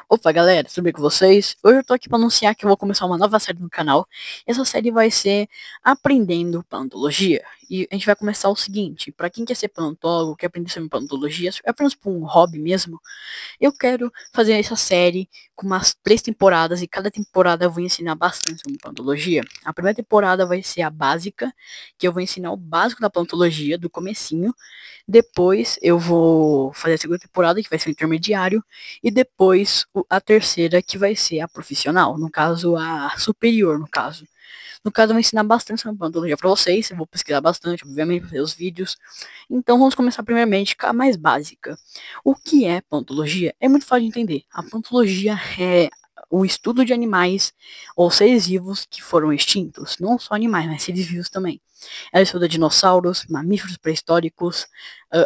Opa, galera, tudo bem com vocês? Hoje eu tô aqui para anunciar que eu vou começar uma nova série no canal. Essa série vai ser Aprendendo Paleontologia. E a gente vai começar o seguinte: para quem quer ser paleontólogo, quer aprender sobre paleontologia, é apenas por um hobby mesmo, eu quero fazer essa série com umas 3 temporadas e cada temporada eu vou ensinar bastante sobre paleontologia. A primeira temporada vai ser a básica, que eu vou ensinar o básico da paleontologia, do comecinho. Depois eu vou fazer a segunda temporada, que vai ser o intermediário, e depois a terceira, que vai ser a profissional, no caso a superior, no caso. No caso, eu vou ensinar bastante sobre paleontologia para vocês, eu vou pesquisar bastante, obviamente, fazer os vídeos. Então vamos começar primeiramente com a mais básica. O que é paleontologia? É muito fácil de entender. A paleontologia é o estudo de animais ou seres vivos que foram extintos. Não só animais, mas seres vivos também. Ela estuda dinossauros, mamíferos pré-históricos,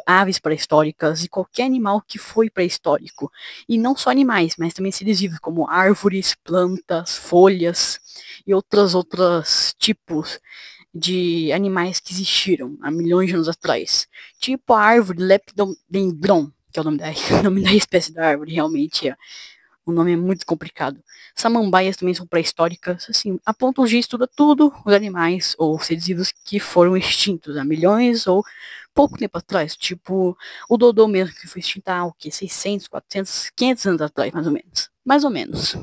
aves pré-históricas e qualquer animal que foi pré-histórico. E não só animais, mas também seres vivos, como árvores, plantas, folhas e outros tipos de animais que existiram há milhões de anos atrás. Tipo a árvore Lepidodendron, que é o nome da, o nome da espécie da árvore, realmente é. O nome é muito complicado. Samambaias também são pré-históricas. Assim, a paleontologia estuda tudo os animais ou seres vivos que foram extintos há milhões ou pouco tempo atrás. Tipo o Dodô mesmo, que foi extinto há o quê? 600, 400, 500 anos atrás, mais ou menos. Mais ou menos.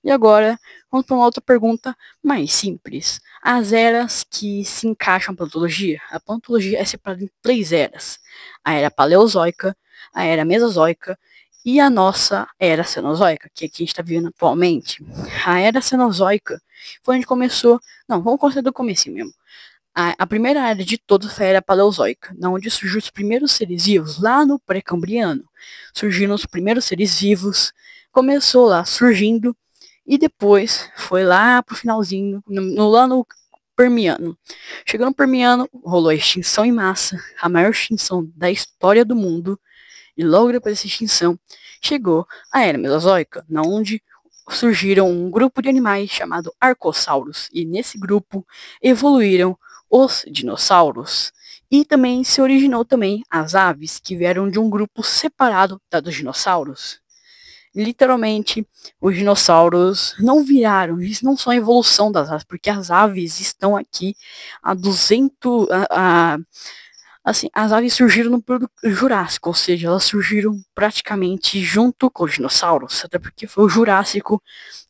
E agora, vamos para uma outra pergunta mais simples. As eras que se encaixam na paleontologia. A paleontologia é separada em 3 eras. A era paleozoica, a era mesozoica e a nossa era cenozoica, que aqui a gente está vivendo atualmente. A era cenozoica foi onde começou. Não, vamos começar do começo mesmo. A primeira era de todas foi a era paleozoica, onde surgiram os primeiros seres vivos, lá no pré-cambriano. Surgiram os primeiros seres vivos, começou lá surgindo, e depois foi lá pro finalzinho, lá no Permiano. Chegando no Permiano, rolou a extinção em massa, a maior extinção da história do mundo. E logo depois dessa extinção, chegou a Era Mesozoica, onde surgiram um grupo de animais chamado Arcossauros. E nesse grupo evoluíram os dinossauros. E também se originou também as aves, que vieram de um grupo separado dos dinossauros. Literalmente, os dinossauros não viraram, eles não são a evolução das aves, porque as aves estão aqui há 200, assim, as aves surgiram no período Jurássico, ou seja, elas surgiram praticamente junto com os dinossauros, até porque foi o Jurássico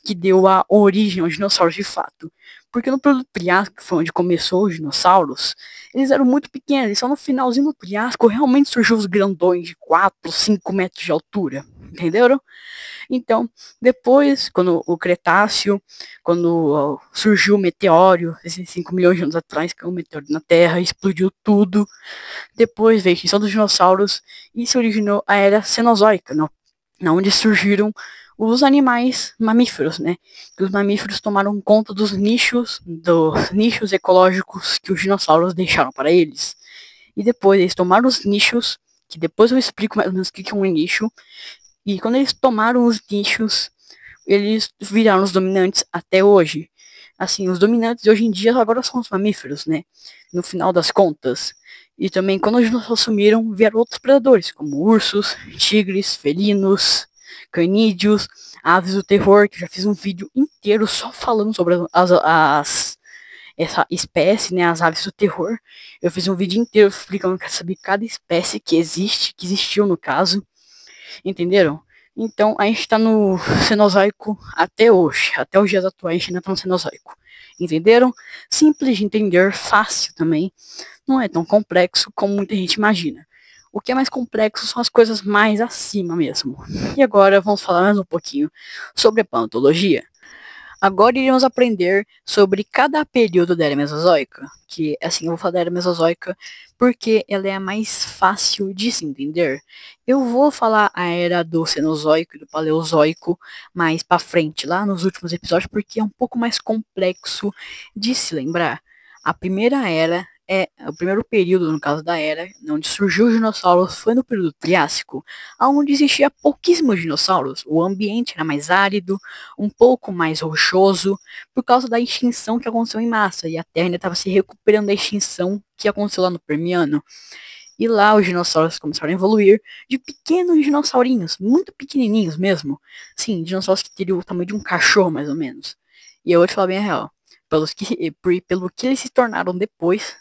que deu a origem aos dinossauros de fato. Porque no período Triássico, que foi onde começou os dinossauros, eles eram muito pequenos, e só no finalzinho do Triássico realmente surgiu os grandões de 4, 5 metros de altura, entenderam? Então, depois, quando o Cretáceo, quando surgiu o meteoro, esses 5 milhões de anos atrás, caiu um meteoro na Terra, explodiu tudo. Depois veio a extinção dos dinossauros e se originou a Era Cenozoica, onde surgiram os animais mamíferos, né? Que os mamíferos tomaram conta dos nichos ecológicos que os dinossauros deixaram para eles. E depois eles tomaram os nichos, que depois eu explico mais ou menos o que é um nicho, e quando eles tomaram os nichos, eles viraram os dominantes até hoje. Assim, os dominantes hoje em dia agora são os mamíferos, né? No final das contas. E também, quando os dinossauros sumiram, vieram outros predadores, como ursos, tigres, felinos, canídeos, aves do terror, que eu já fiz um vídeo inteiro só falando sobre essa espécie, né, as aves do terror. Eu fiz um vídeo inteiro explicando sobre cada espécie que existe, que existiu no caso. Entenderam? Então a gente está no Cenozoico até hoje, até os dias atuais a gente ainda está no Cenozoico. Entenderam? Simples de entender, fácil também, não é tão complexo como muita gente imagina. O que é mais complexo são as coisas mais acima mesmo. E agora vamos falar mais um pouquinho sobre a paleontologia. Agora iremos aprender sobre cada período da Era Mesozoica, que assim, eu vou falar da Era Mesozoica porque ela é a mais fácil de se entender. Eu vou falar a Era do Cenozoico e do Paleozoico mais para frente, lá nos últimos episódios, porque é um pouco mais complexo de se lembrar. A primeira era o primeiro período, no caso da era, onde surgiu os dinossauros, foi no período Triássico, onde existia pouquíssimos dinossauros. O ambiente era mais árido, um pouco mais rochoso, por causa da extinção que aconteceu em massa, e a Terra ainda estava se recuperando da extinção que aconteceu lá no Permiano. E lá os dinossauros começaram a evoluir de pequenos dinossaurinhos, muito pequenininhos mesmo. Sim, dinossauros que teriam o tamanho de um cachorro, mais ou menos. E eu vou te falar bem a real. Pelo que eles se tornaram depois,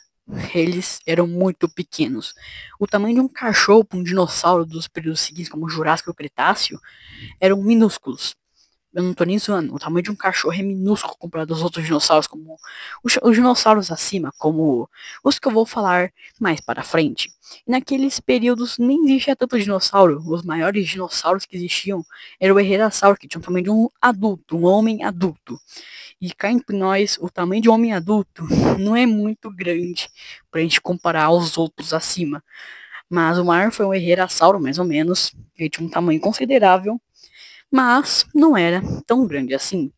eles eram muito pequenos. O tamanho de um cachorro para um dinossauro dos períodos seguintes, como o Jurássico e o Cretáceo, eram minúsculos. Eu não tô nem zoando. O tamanho de um cachorro é minúsculo comparado aos outros dinossauros, como os dinossauros acima, como os que eu vou falar mais para frente. E naqueles períodos nem existia tanto dinossauro. Os maiores dinossauros que existiam era o Herrerasauro, que tinha o tamanho de um adulto, um homem adulto. E cá entre nós, o tamanho de um homem adulto não é muito grande pra gente comparar aos outros acima. Mas o maior foi um Herrerasauro, mais ou menos. Ele tinha um tamanho considerável, mas não era tão grande assim.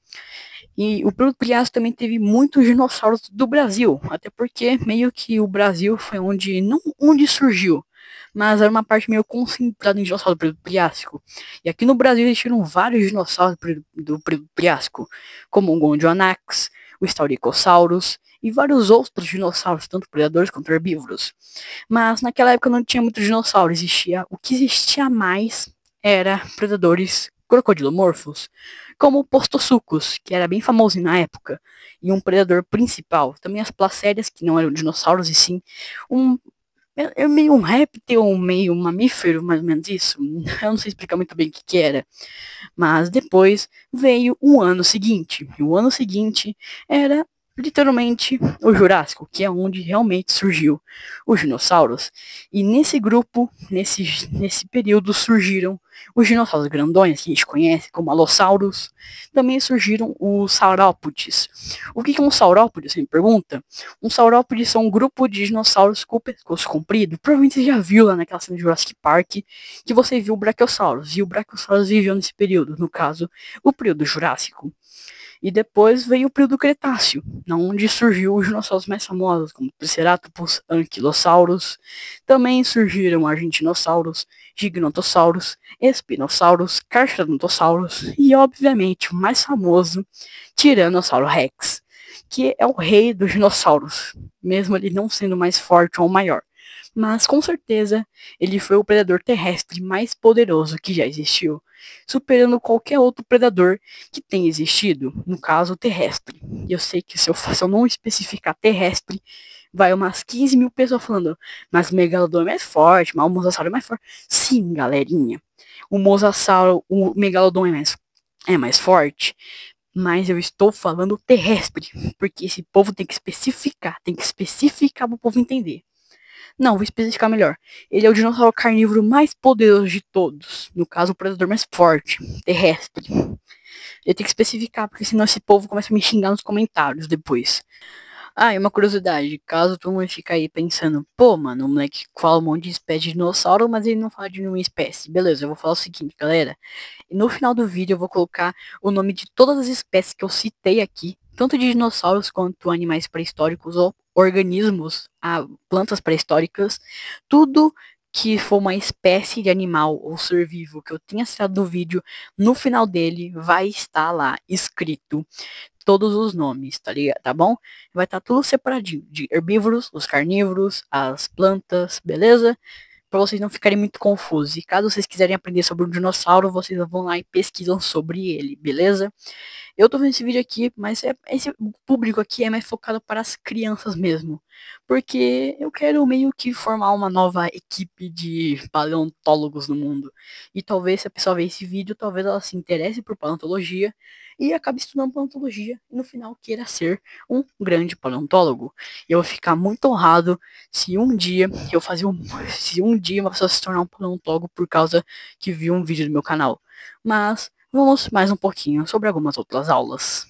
E o período Triássico também teve muitos dinossauros do Brasil, até porque meio que o Brasil foi onde não onde surgiu, mas era uma parte meio concentrada em dinossauros do período Triássico. E aqui no Brasil existiram vários dinossauros do período Triássico, como o Gondionax, o Staurikosaurus e vários outros dinossauros, tanto predadores quanto herbívoros. Mas naquela época não tinha muitos dinossauros, o que existia mais era predadores crocodilomorfos, como o Postosuchus, que era bem famoso na época, e um predador principal. Também as placérias, que não eram dinossauros, e sim um é meio um réptil, meio um mamífero, mais ou menos isso. Eu não sei explicar muito bem o que era. Mas depois veio o ano seguinte. E o ano seguinte era literalmente o Jurássico, que é onde realmente surgiu os dinossauros. E nesse grupo, nesse período, surgiram os dinossauros grandões, que a gente conhece como Allosaurus. Também surgiram os saurópodes. O que é um saurópode, você me pergunta? Um saurópode são um grupo de dinossauros com o pescoço comprido. Provavelmente você já viu lá naquela cena de Jurassic Park, que você viu o Brachiosaurus. E o Brachiosaurus viveu nesse período, no caso, o período Jurássico. E depois veio o período Cretáceo, onde surgiu os dinossauros mais famosos, como Triceratops, Anquilosaurus. Também surgiram Argentinossauros, Giganotossauros, Espinossauros, Carcharodontossauros e, obviamente, o mais famoso, Tiranossauro Rex, que é o rei dos dinossauros, mesmo ele não sendo mais forte ou maior. Mas com certeza ele foi o predador terrestre mais poderoso que já existiu, superando qualquer outro predador que tenha existido, no caso terrestre. E eu sei que se eu não especificar terrestre, vai umas 15 mil pessoas falando, mas o Megalodon é mais forte, mas o Mosasauro é mais forte. Sim, galerinha, o Mosasauro, o Megalodon é mais forte, mas eu estou falando terrestre, porque esse povo tem que especificar para o povo entender. Não, vou especificar melhor. Ele é o dinossauro carnívoro mais poderoso de todos. No caso, o predador mais forte, terrestre. Eu tenho que especificar, porque senão esse povo começa a me xingar nos comentários depois. Ah, e uma curiosidade, caso tu não fique aí pensando, pô, mano, o moleque fala um monte de espécie de dinossauro, mas ele não fala de nenhuma espécie. Beleza, eu vou falar o seguinte, galera. No final do vídeo eu vou colocar o nome de todas as espécies que eu citei aqui, tanto de dinossauros quanto animais pré-históricos ou organismos, plantas pré-históricas, tudo que for uma espécie de animal ou ser vivo que eu tenha citado no vídeo, no final dele vai estar lá escrito todos os nomes, tá ligado? Tá bom? Vai estar tudo separadinho, de herbívoros, os carnívoros, as plantas, beleza? Para vocês não ficarem muito confusos. E caso vocês quiserem aprender sobre um dinossauro, vocês vão lá e pesquisam sobre ele, beleza? Eu tô vendo esse vídeo aqui, mas esse público aqui é mais focado para as crianças mesmo. Porque eu quero meio que formar uma nova equipe de paleontólogos no mundo. E talvez se a pessoa ver esse vídeo, talvez ela se interesse por paleontologia e acabe estudando paleontologia e no final queira ser um grande paleontólogo. E eu vou ficar muito honrado se um dia se um dia uma pessoa se tornar um paleontólogo por causa que viu um vídeo do meu canal. Mas vamos mais um pouquinho sobre algumas outras aulas.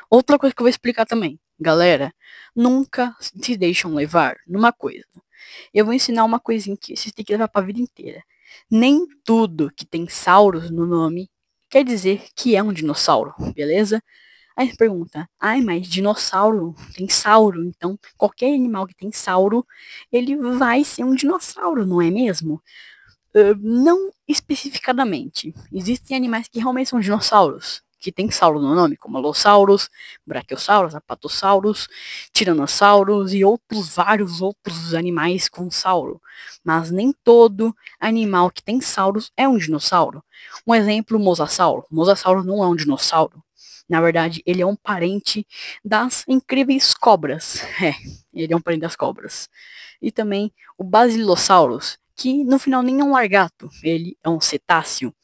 Outra coisa que eu vou explicar também. Galera, nunca se deixam levar numa coisa. Eu vou ensinar uma coisinha que vocês têm que levar pra vida inteira. Nem tudo que tem sauros no nome quer dizer que é um dinossauro, beleza? Aí você pergunta, ai, mas dinossauro tem sauro, então qualquer animal que tem sauro, ele vai ser um dinossauro, não é mesmo? Não especificadamente. Existem animais que realmente são dinossauros, que tem sauro no nome, como Allosaurus, Brachiosaurus, Apatosaurus, Tiranossauros e vários outros animais com sauro. Mas nem todo animal que tem sauros é um dinossauro. Um exemplo, o Mosasauro. O Mosasauro não é um dinossauro. Na verdade, ele é um parente das incríveis cobras. É, ele é um parente das cobras. E também o Basilosaurus, que no final nem é um largato, ele é um cetáceo.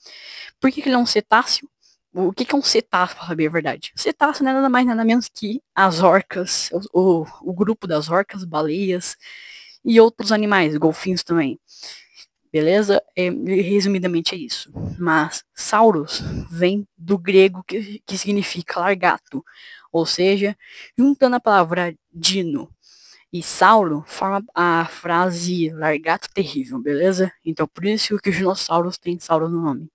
Por que ele é um cetáceo? O que é um cetáceo, para saber a verdade? O cetáceo não é nada mais nada menos que as orcas, o grupo das orcas, baleias e outros animais, golfinhos também. Beleza? Resumidamente é isso. Mas Saurus vem do grego que significa largato. Ou seja, juntando a palavra dino e Sauro, forma a frase largato terrível, beleza? Então por isso que os dinossauros têm Sauro no nome.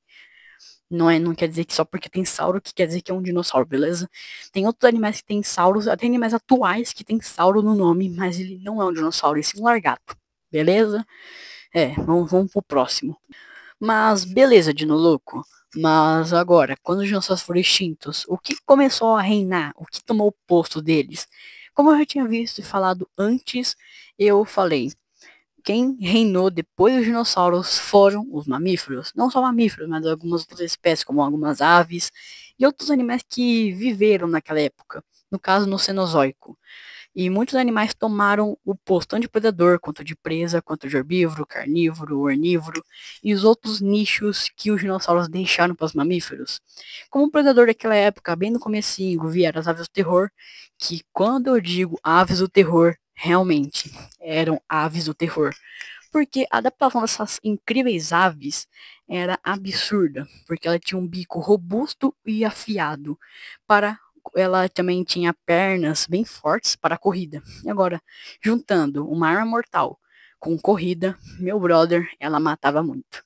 Não quer dizer que só porque tem Sauro que quer dizer que é um dinossauro, beleza? Tem outros animais que têm Sauros, até animais atuais que têm Sauro no nome, mas ele não é um dinossauro, ele é um largato, beleza? Vamos pro próximo. Mas beleza, Dino Louco. Mas agora, quando os dinossauros foram extintos, o que começou a reinar? O que tomou o posto deles? Como eu já tinha visto e falado antes, eu falei, quem reinou depois dos dinossauros foram os mamíferos. Não só mamíferos, mas algumas outras espécies, como algumas aves e outros animais que viveram naquela época. No caso, no Cenozoico. E muitos animais tomaram o posto tanto de predador, quanto de presa, quanto de herbívoro, carnívoro, ornívoro e os outros nichos que os dinossauros deixaram para os mamíferos. Como predador daquela época, bem no comecinho, vieram as aves do terror, que quando eu digo aves do terror, realmente eram aves do terror. Porque a adaptação dessas incríveis aves era absurda, porque ela tinha um bico robusto e afiado para ela também tinha pernas bem fortes para a corrida. E agora, juntando uma arma mortal com corrida, meu brother, ela matava muito.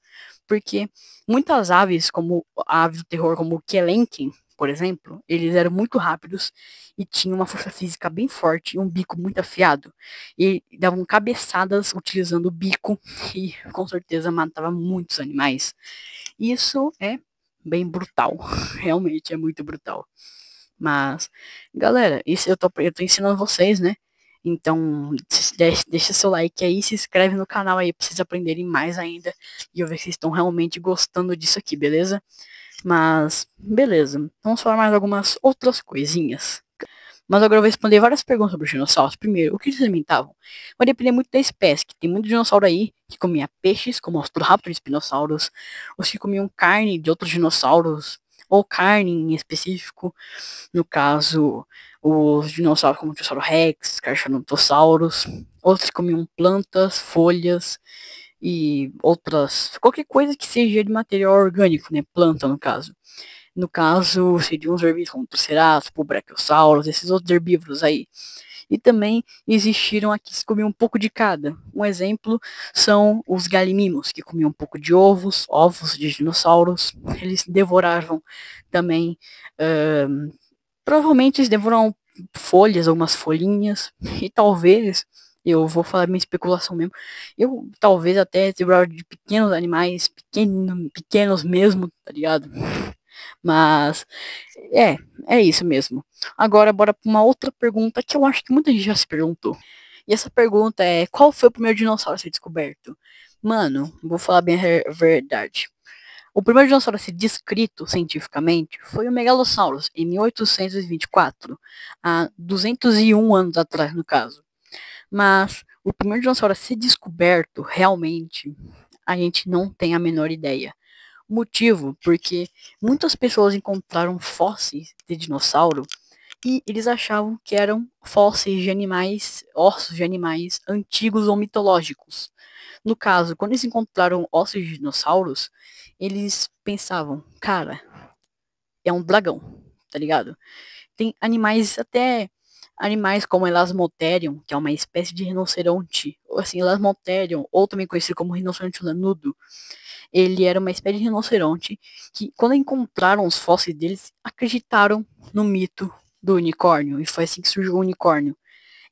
Porque muitas aves, como a ave do terror, como o Kelenken, por exemplo, eles eram muito rápidos e tinham uma força física bem forte e um bico muito afiado. E davam cabeçadas utilizando o bico e com certeza matava muitos animais. Isso é bem brutal, realmente é muito brutal. Mas, galera, isso eu tô ensinando vocês, né? Então, deixa seu like aí, se inscreve no canal aí pra vocês aprenderem mais ainda. E eu ver se vocês estão realmente gostando disso aqui, beleza? Mas, beleza. Vamos falar mais algumas outras coisinhas. Mas agora eu vou responder várias perguntas sobre os dinossauros. Primeiro, o que eles alimentavam? Vai depender muito da espécie, que tem muito dinossauro aí que comia peixes, como os Raptor e Spinosaurus, os que comiam carne de outros dinossauros, ou carne em específico, no caso, os dinossauros como o Tiranossauro Rex, Carcharodontossauros, outros comiam plantas, folhas e outras, qualquer coisa que seja de material orgânico, né, planta no caso. No caso, seriam os herbívoros como Triceratops, Brachiosaurus, esses outros herbívoros aí. E também existiram aqui que comiam um pouco de cada. Um exemplo são os galimimos, que comiam um pouco de ovos de dinossauros. Eles devoravam também, provavelmente eles devoravam folhas, algumas folhinhas, e talvez, eu vou falar minha especulação mesmo, eu talvez até devorava de pequenos animais, pequenos mesmo, tá ligado? Mas é isso mesmo. Agora bora para uma outra pergunta que eu acho que muita gente já se perguntou. E essa pergunta é: qual foi o primeiro dinossauro a ser descoberto? Mano, vou falar bem a verdade. O primeiro dinossauro a ser descrito cientificamente foi o Megalosaurus, em 1824, há 201 anos atrás, no caso. Mas o primeiro dinossauro a ser descoberto, realmente, a gente não tem a menor ideia. Motivo, porque muitas pessoas encontraram fósseis de dinossauro e eles achavam que eram fósseis de animais, ossos de animais antigos ou mitológicos. No caso, quando eles encontraram ossos de dinossauros, eles pensavam, cara, é um dragão, tá ligado? Tem animais, até animais como Elasmotherium, que é uma espécie de rinoceronte, ou assim, Elasmotherium, ou também conhecido como rinoceronte lanudo. Ele era uma espécie de rinoceronte que, quando encontraram os fósseis deles, acreditaram no mito do unicórnio. E foi assim que surgiu o unicórnio.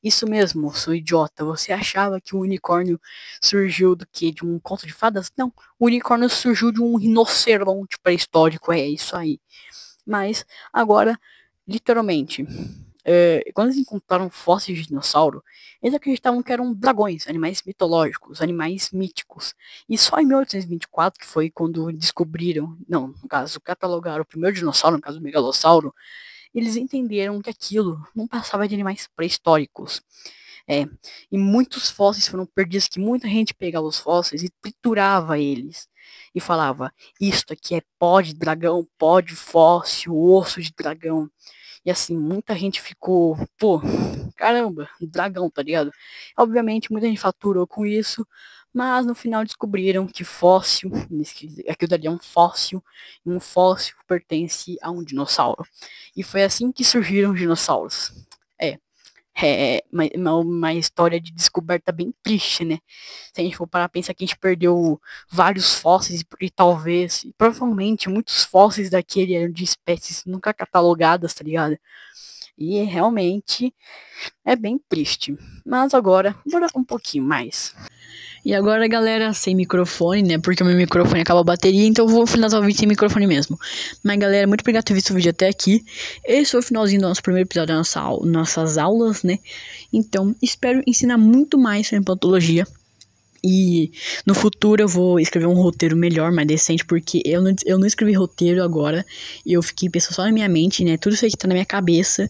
Isso mesmo, sou idiota. Você achava que o unicórnio surgiu do que? De um conto de fadas? Não. O unicórnio surgiu de um rinoceronte pré-histórico. É isso aí. Mas agora, literalmente, quando eles encontraram fósseis de dinossauro, eles acreditavam que eram dragões, animais mitológicos, animais míticos. E só em 1824, que foi quando descobriram, não, no caso, catalogaram o primeiro dinossauro, no caso o megalossauro, eles entenderam que aquilo não passava de animais pré-históricos. É, e muitos fósseis foram perdidos, que muita gente pegava os fósseis e triturava eles. E falava, isto aqui é pó de dragão, pó de fóssil, osso de dragão. E assim, muita gente ficou, pô, caramba, dragão, tá ligado? Obviamente, muita gente faturou com isso, mas no final descobriram que fóssil, aquilo dali é um fóssil pertence a um dinossauro. E foi assim que surgiram os dinossauros. É, uma história de descoberta bem triste, né? Se a gente for parar pensar que a gente perdeu vários fósseis e talvez, e provavelmente, muitos fósseis daquele eram de espécies nunca catalogadas, tá ligado? E realmente é bem triste. Mas agora, bora um pouquinho mais. E agora, galera, sem microfone, né? Porque o meu microfone acaba a bateria, então eu vou finalizar o vídeo sem microfone mesmo. Mas, galera, muito obrigado por ter visto o vídeo até aqui. Esse foi o finalzinho do nosso primeiro episódio das nossas aulas, né? Então, espero ensinar muito mais sobre paleontologia. E no futuro eu vou escrever um roteiro melhor, mais decente, porque eu não escrevi roteiro agora. E eu fiquei pensando só na minha mente, né? Tudo isso aí que tá na minha cabeça.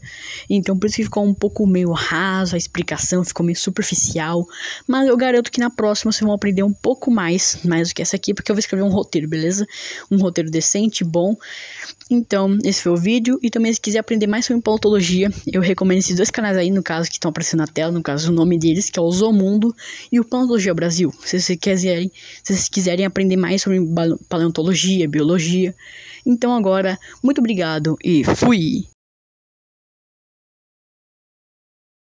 Então por isso que ficou um pouco meio raso, a explicação ficou meio superficial. Mas eu garanto que na próxima vocês vão aprender um pouco mais do que essa aqui, porque eu vou escrever um roteiro, beleza? Um roteiro decente, bom. Então, esse foi o vídeo. E também, se quiser aprender mais sobre paleontologia, eu recomendo esses dois canais aí, no caso, que estão aparecendo na tela, no caso, o nome deles, que é o Zoomundo e o Paleontologia Brasil. Se vocês quiserem aprender mais sobre paleontologia, biologia. Então, agora, muito obrigado e fui!